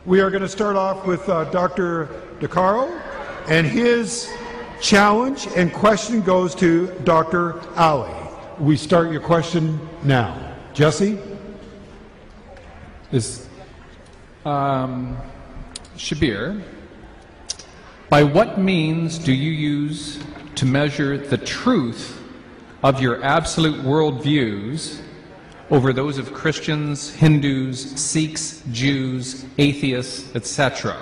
We are going to start off with Dr. DeCarlo, and his challenge and question goes to Dr. Ali. We start your question now. Jesse? Shabir, by what means do you use to measure the truth of your absolute worldviews over those of Christians, Hindus, Sikhs, Jews, atheists, etc.?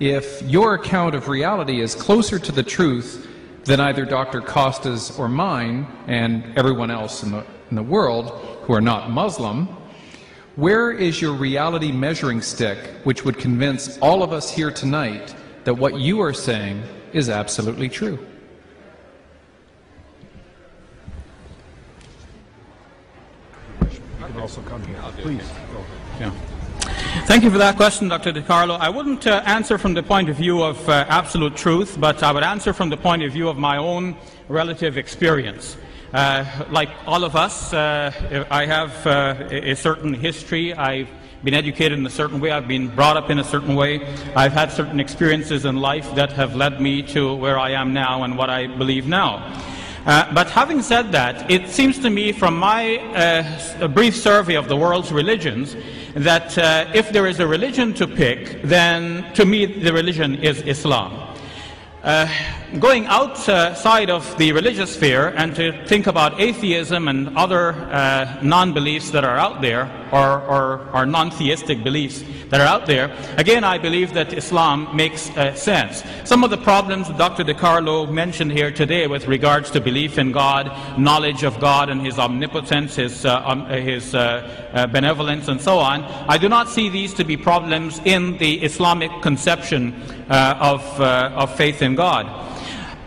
If your account of reality is closer to the truth than either Dr. Costa's or mine and everyone else in the world who are not Muslim, where is your reality measuring stick which would convince all of us here tonight that what you are saying is absolutely true? You can also come here. Please. Yeah. Thank you for that question, Dr. DeCarlo. I wouldn't answer from the point of view of absolute truth, but I would answer from the point of view of my own relative experience. Like all of us, I have a certain history. I've been educated in a certain way. I've been brought up in a certain way. I've had certain experiences in life that have led me to where I am now and what I believe now. But having said that, it seems to me from my brief survey of the world's religions that if there is a religion to pick, then to me the religion is Islam. Going outside of the religious sphere and to think about atheism and other non-beliefs that are out there, or non-theistic beliefs that are out there, again I believe that Islam makes sense. Some of the problems Dr. DeCarlo mentioned here today with regards to belief in God, knowledge of God and His omnipotence, His benevolence and so on, I do not see these to be problems in the Islamic conception of faith in God.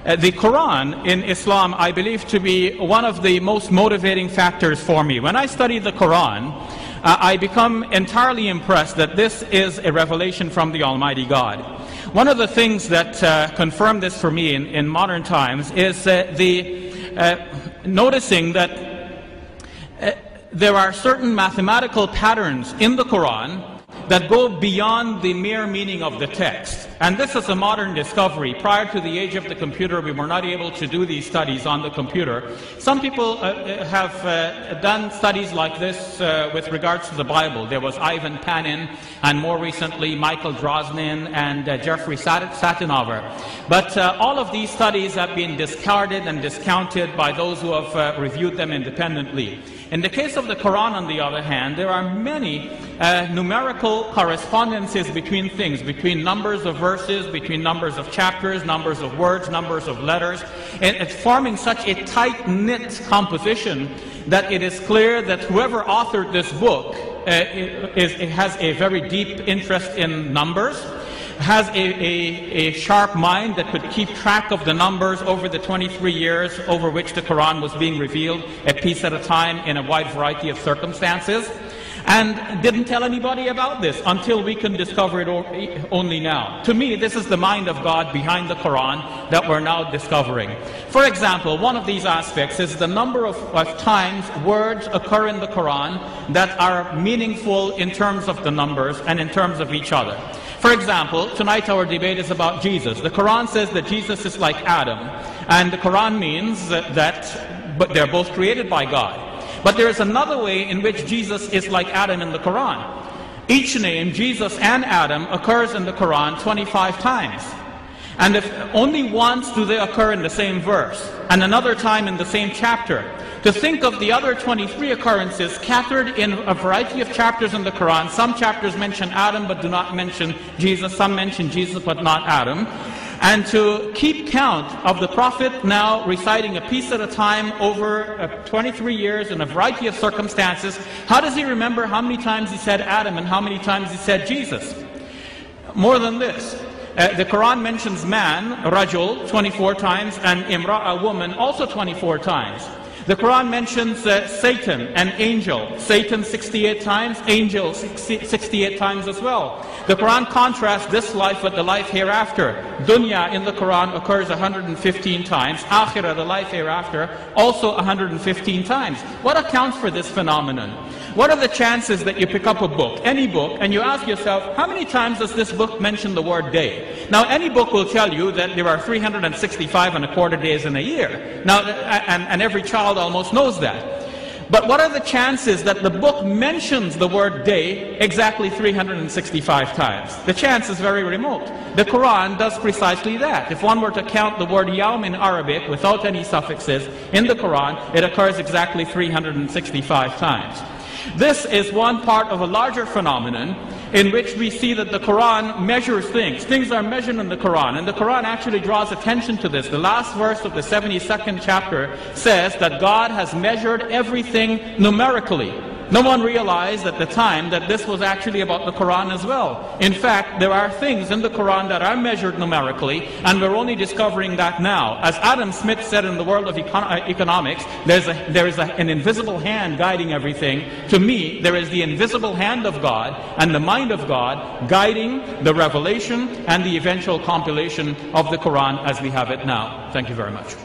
The Quran in Islam I believe to be one of the most motivating factors for me. When I study the Quran, I become entirely impressed that this is a revelation from the Almighty God. One of the things that confirmed this for me in modern times is noticing that there are certain mathematical patterns in the Quran that go beyond the mere meaning of the text. And this is a modern discovery. Prior to the age of the computer, we were not able to do these studies on the computer. Some people have done studies like this with regards to the Bible. There was Ivan Panin, and more recently Michael Drosnin and Jeffrey Satinover. But all of these studies have been discarded and discounted by those who have reviewed them independently. In the case of the Quran, on the other hand, there are many numerical correspondences between things, between numbers of verses, between numbers of chapters, numbers of words, numbers of letters, and it's forming such a tight-knit composition that it is clear that whoever authored this book has a very deep interest in numbers, has a sharp mind that could keep track of the numbers over the 23 years over which the Quran was being revealed, a piece at a time in a wide variety of circumstances, and didn't tell anybody about this until we can discover it only now. To me, this is the mind of God behind the Quran that we're now discovering. For example, one of these aspects is the number of times words occur in the Quran that are meaningful in terms of the numbers and in terms of each other. For example, tonight our debate is about Jesus. The Quran says that Jesus is like Adam, and the Quran means that but they're both created by God. But there is another way in which Jesus is like Adam in the Quran. Each name, Jesus and Adam, occurs in the Quran 25 times. And if only once do they occur in the same verse, and another time in the same chapter. To think of the other 23 occurrences scattered in a variety of chapters in the Quran. Some chapters mention Adam but do not mention Jesus. Some mention Jesus but not Adam. And to keep count of the Prophet now reciting a piece at a time over 23 years in a variety of circumstances, how does he remember how many times he said Adam and how many times he said Jesus? More than this, the Quran mentions man, Rajul, 24 times, and Imra'a, woman, also 24 times. The Quran mentions Satan, an angel. Satan 68 times, angel 68 times as well. The Quran contrasts this life with the life hereafter. Dunya in the Quran occurs 115 times. Akhirah, the life hereafter, also 115 times. What accounts for this phenomenon? What are the chances that you pick up a book, any book, and you ask yourself, how many times does this book mention the word day? Now, any book will tell you that there are 365 and a quarter days in a year. Now, and every child almost knows that. But what are the chances that the book mentions the word day exactly 365 times? The chance is very remote. The Quran does precisely that. If one were to count the word yawm in Arabic without any suffixes in the Quran, it occurs exactly 365 times. This is one part of a larger phenomenon in which we see that the Quran measures things. Things are measured in the Quran, and the Quran actually draws attention to this. The last verse of the 72nd chapter says that God has measured everything numerically. No one realized at the time that this was actually about the Quran as well. In fact, there are things in the Quran that are measured numerically, and we're only discovering that now. As Adam Smith said in the world of economics, there is an invisible hand guiding everything. To me, there is the invisible hand of God and the mind of God guiding the revelation and the eventual compilation of the Quran as we have it now. Thank you very much.